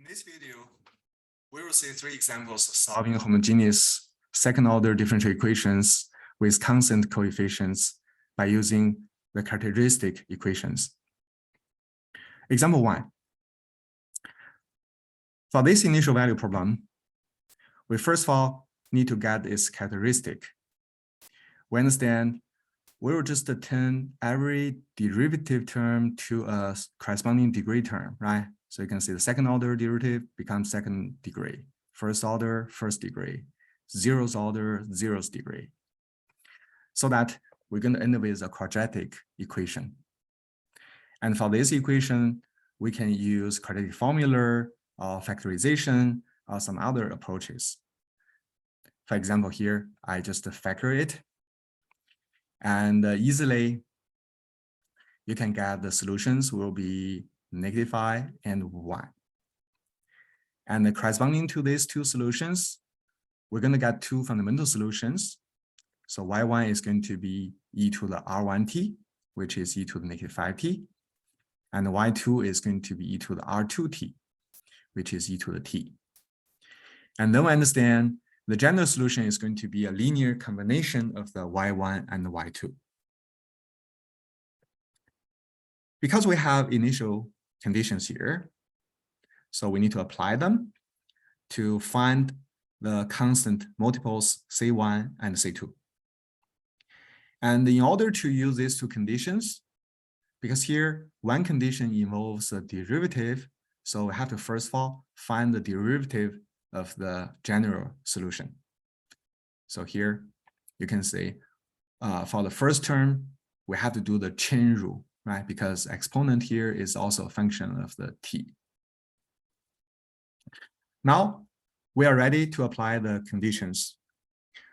In this video, we will see three examples of solving homogeneous second-order differential equations with constant coefficients by using the characteristic equations. Example 1. For this initial value problem, we first of all need to get its characteristic. We understand we will just turn every derivative term to a corresponding degree term, right? So you can see the second order derivative becomes second degree, first order, first degree, zeroth order, zeroth degree. So that we're going to end up with a quadratic equation. And for this equation, we can use quadratic formula or factorization or some other approaches. For example, here, I just factor it. And easily, you can get the solutions will be -5 and 1. And corresponding to these two solutions, we're going to get two fundamental solutions. So y1 is going to be e to the r1t, which is e to the -5t. And y2 is going to be e to the r2t, which is e to the t. And then we understand the general solution is going to be a linear combination of the y1 and the y2. Because we have initial conditions here, so we need to apply them to find the constant multiples C1 and C2. And in order to use these two conditions, because here one condition involves a derivative, so we have to first of all find the derivative of the general solution. So here you can see for the first term, we have to do the chain rule, right? Because exponent here is also a function of the t. Now we are ready to apply the conditions.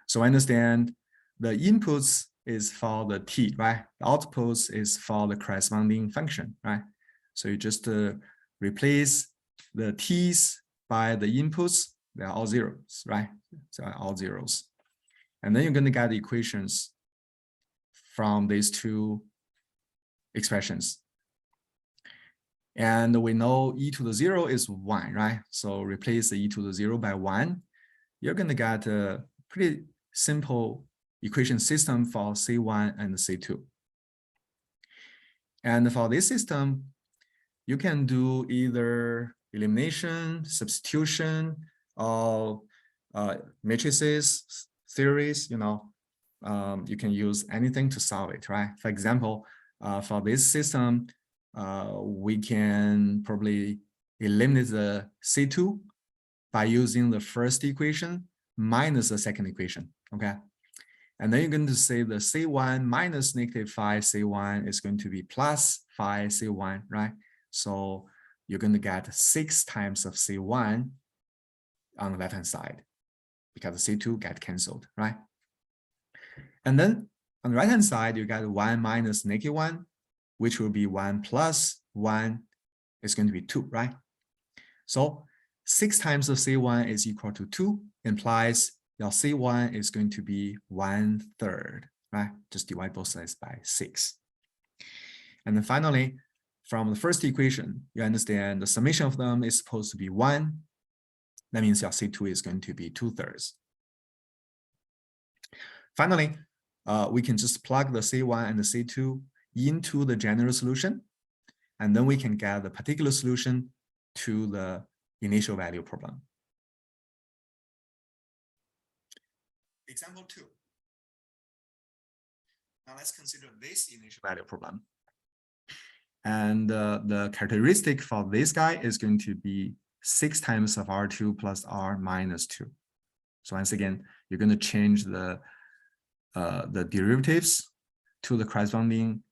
So understand the inputs is for the t, right? The outputs is for the corresponding function, right? So you just replace the t's by the inputs. They are all zeros, right? So all zeros. And then you're going to get the equations from these two expressions. And we know e to the 0 is 1, right? So replace the e to the 0 by 1. You're going to get a pretty simple equation system for C1 and C2. And for this system, you can do either elimination, substitution, or matrices, theories, you can use anything to solve it, right? For example, for this system, we can probably eliminate the C2 by using the first equation minus the second equation, okay? And then you're going to say the C1 minus -5 C1 is going to be plus 5 C1, right? So you're going to get 6 times of C1 on the left-hand side because the C2 get canceled, right? And then on the right-hand side, you got 1 minus -1, which will be 1 plus 1 is going to be 2, right? So 6 times of C1 is equal to 2, implies your C1 is going to be 1/3, right? Just divide both sides by 6. And then finally, from the first equation, you understand the summation of them is supposed to be 1. That means your C2 is going to be 2/3. Finally, we can just plug the C1 and the C2 into the general solution, and then we can get the particular solution to the initial value problem. Example 2. Now let's consider this initial value problem. And the characteristic for this guy is going to be 6 times of R2 plus R minus 2. So once again, you're going to change the derivatives to the corresponding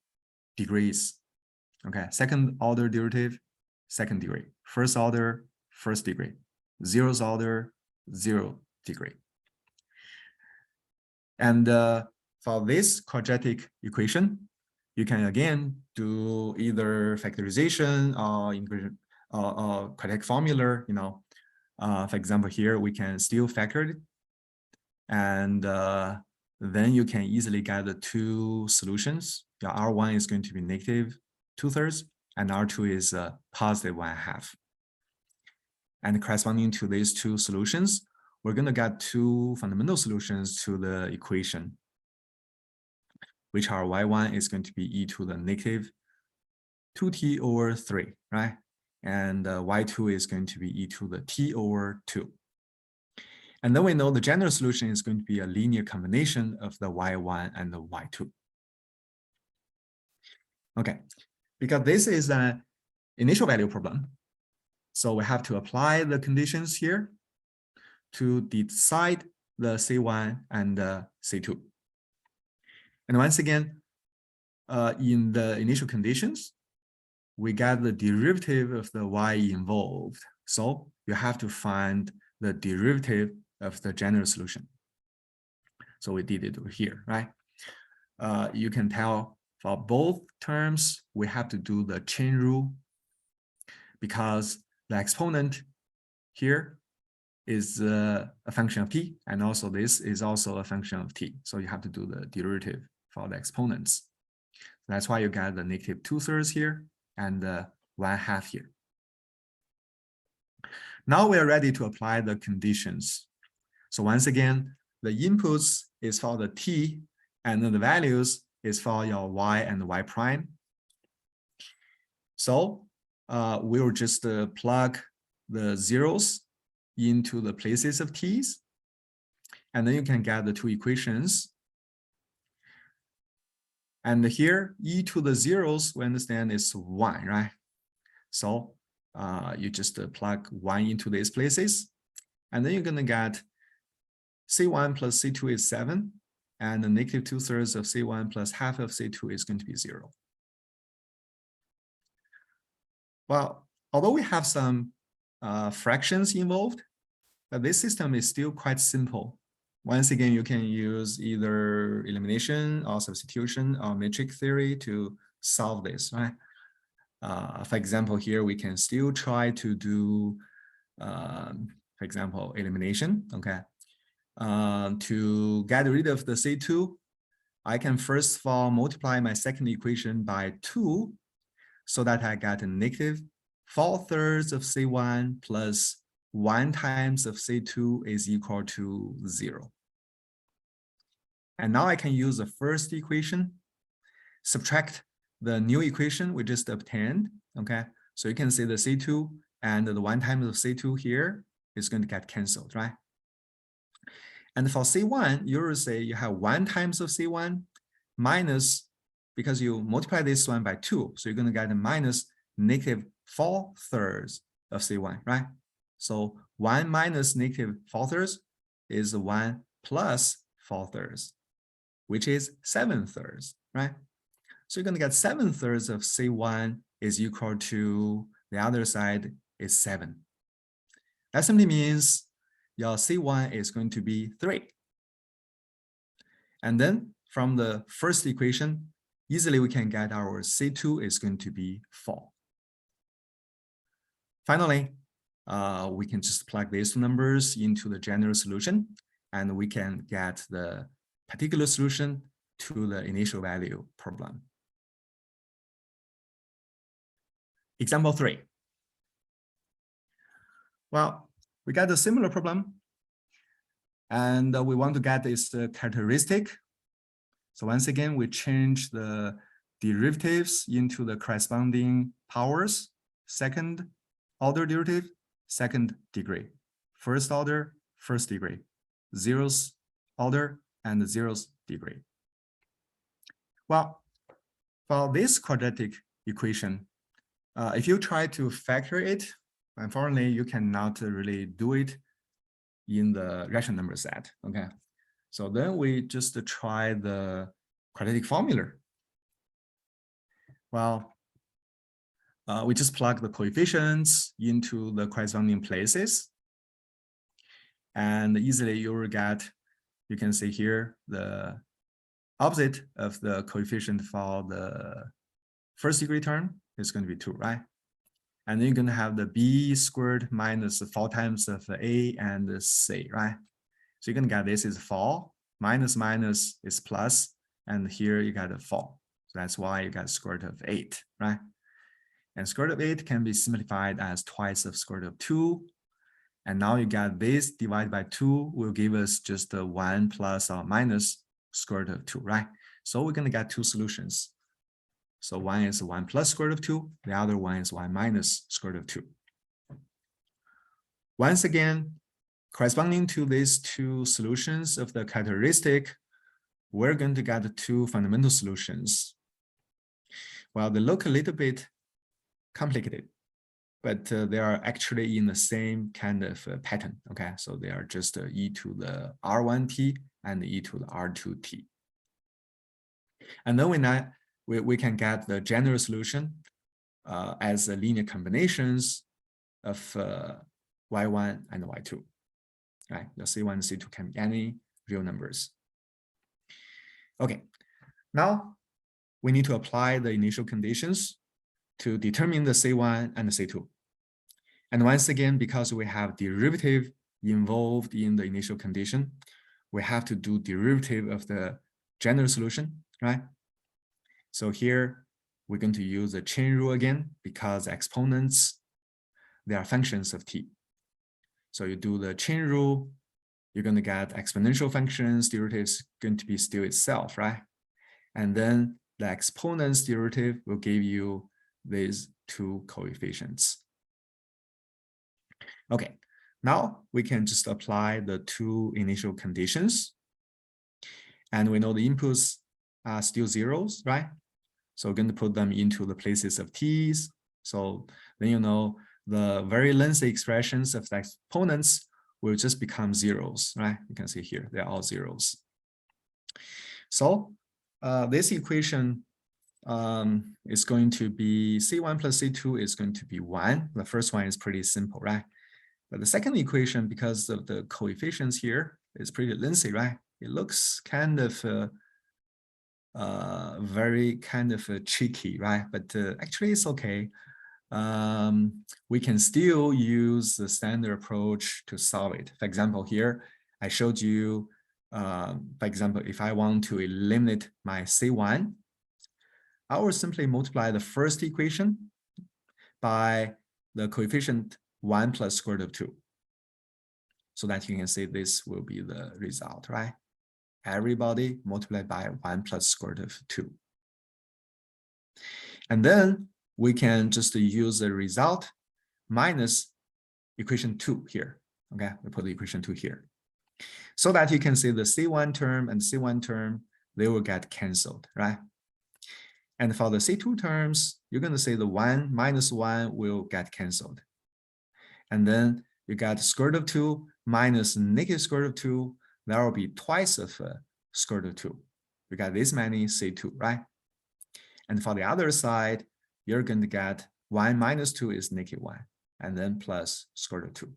degrees. Okay, second order derivative, second degree. First order, first degree. Zeroth order, 0th degree. And for this quadratic equation, you can again do either factorization or quadratic formula. For example, here we can still factor it, and then you can easily get the two solutions. Your R1 is going to be -2/3, and R2 is +1/2. and corresponding to these two solutions, we're going to get two fundamental solutions to the equation, which are y1 is going to be e to the negative 2t over 3, right? And y2 is going to be e to the t over 2. And then we know the general solution is going to be a linear combination of the y1 and the y2. Okay, because this is an initial value problem, so we have to apply the conditions here to decide the C1 and the C2. And once again, in the initial conditions, we get the derivative of the y involved. So you have to find the derivative of the general solution. So we did it over here, right? You can tell for both terms, we have to do the chain rule because the exponent here is a function of t, and also this is also a function of t. So you have to do the derivative for the exponents. That's why you get the negative 2/3 here and 1/2 here. Now we are ready to apply the conditions. So once again, the inputs is for the t, and then the values is for your y and y prime. So we will just plug the zeros into the places of t's, and then you can get the two equations. And here, e to the zeros, we understand is 1, right? So you just plug 1 into these places, and then you're going to get C1 plus C2 is 7, and the negative 2/3 of C1 plus half of C2 is going to be 0. Well, although we have some fractions involved, but this system is still quite simple. Once again, you can use either elimination or substitution or metric theory to solve this, right? For example, here we can still try to do, for example, elimination, okay? To get rid of the C2, I can first of all multiply my second equation by 2 so that I get a negative 4/3 of C1 plus 1 times of C2 is equal to 0. And now I can use the first equation, subtract the new equation we just obtained, okay? So you can see the C2 and the 1 times of C2 here is going to get canceled, right? And for C1, you will say you have 1 times of C1 minus, because you multiply this one by 2, so you're going to get a minus negative 4/3 of C1, right? So 1 minus negative 4/3 is 1 plus 4/3, which is 7/3, right? So you're going to get 7/3 of C1 is equal to the other side is 7. That simply means your C1 is going to be 3. And then from the first equation, easily we can get our C2 is going to be 4. Finally, we can just plug these two numbers into the general solution, and we can get the particular solution to the initial value problem. Example 3. Well, we got a similar problem, and we want to get this characteristic. So once again, we change the derivatives into the corresponding powers. Second order derivative, second degree. First order, first degree. Zeroth order and zeroth degree. Well, for this quadratic equation, if you try to factor it, unfortunately, you cannot really do it in the rational number set, okay? So then we just try the quadratic formula. Well, we just plug the coefficients into the corresponding places. And easily you will get, you can see here, the opposite of the coefficient for the first degree term is going to be 2, right? And then you're going to have the b squared minus 4 times of a and c, right? So you're going to get this is 4, minus minus is plus, and here you got a 4. So that's why you got square root of 8, right? And square root of 8 can be simplified as twice of square root of 2. And now you got this divided by 2 will give us just 1 plus or minus square root of 2, right? So we're going to get two solutions. So one is 1 plus square root of 2. The other one is 1 minus square root of 2. Once again, corresponding to these two solutions of the characteristic, we're going to get two fundamental solutions. Well, they look a little bit complicated, but they are actually in the same kind of pattern, okay? So they are just e to the r1t and e to the r2t. And then we can get the general solution as linear combinations of y1 and y2, right? The c1 and c2 can be any real numbers. Okay, now we need to apply the initial conditions to determine the c1 and the c2. And once again, because we have derivative involved in the initial condition, we have to do derivative of the general solution, right? So here we're going to use the chain rule again, because exponents, they are functions of t. So you do the chain rule, you're going to get exponential functions, derivatives going to be still itself, right? And then the exponents derivative will give you these two coefficients. Okay, now we can just apply the two initial conditions. And we know the inputs are still zeros, right? So we're going to put them into the places of t's. So then you know the very lengthy expressions of the exponents will just become zeros, right? You can see here, they're all zeros. So this equation is going to be c1 plus c2 is going to be 1. The first one is pretty simple, right? But the second equation, because of the coefficients here, is pretty lengthy, right? It looks kind of very kind of tricky, right? But actually it's okay. We can still use the standard approach to solve it. For example, here I showed you, for example, if I want to eliminate my c1, I will simply multiply the first equation by the coefficient 1 plus square root of 2. So that you can see this will be the result, right? Everybody multiplied by 1 plus square root of 2. And then we can just use the result minus equation 2 here. Okay, we put the equation 2 here. So that you can see the c1 term and c1 term, they will get canceled, right? And for the c2 terms, you're going to say the 1 minus 1 will get canceled. And then you got square root of 2 minus negative square root of 2. That will be twice of square root of 2. We got this many c2, right? And for the other side, you're going to get 1 minus 2 is negative 1, and then plus square root of 2.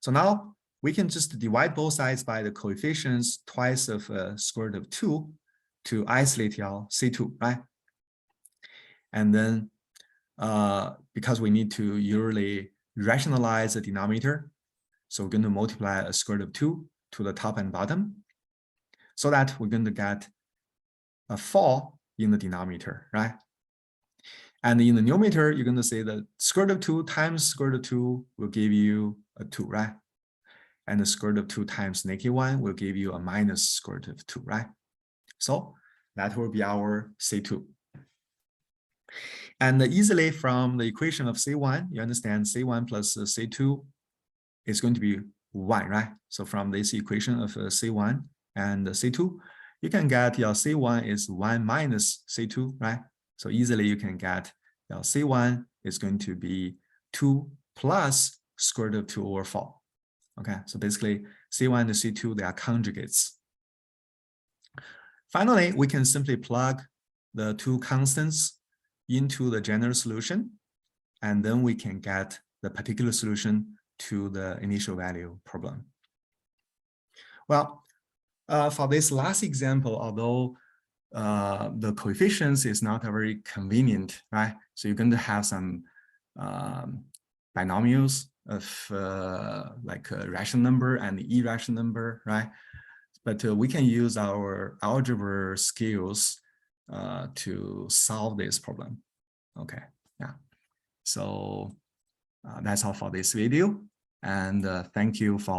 So now we can just divide both sides by the coefficients twice of square root of 2 to isolate your c2, right? And then because we need to usually rationalize the denominator, so we're going to multiply a square root of 2 to the top and bottom, so that we're going to get a 4 in the denominator, right? And in the numerator, you're going to say that square root of 2 times square root of 2 will give you a 2, right? And the square root of 2 times negative 1 will give you a minus square root of 2, right? So that will be our C2. And easily from the equation of C1, you understand C1 plus C2 is going to be 1, right? So from this equation of C1 and C2, you can get your C1 is 1 minus C2, right? So easily you can get your C1 is going to be 2 plus square root of 2 over 4. Okay, so basically C1 and C2, they are conjugates. Finally, we can simply plug the two constants into the general solution, and then we can get the particular solution to the initial value problem. Well, for this last example, although the coefficients is not very convenient, right? So you're going to have some binomials of like a rational number and irrational number, right? But we can use our algebra skills to solve this problem. Okay, yeah. So That's all for this video. And thank you for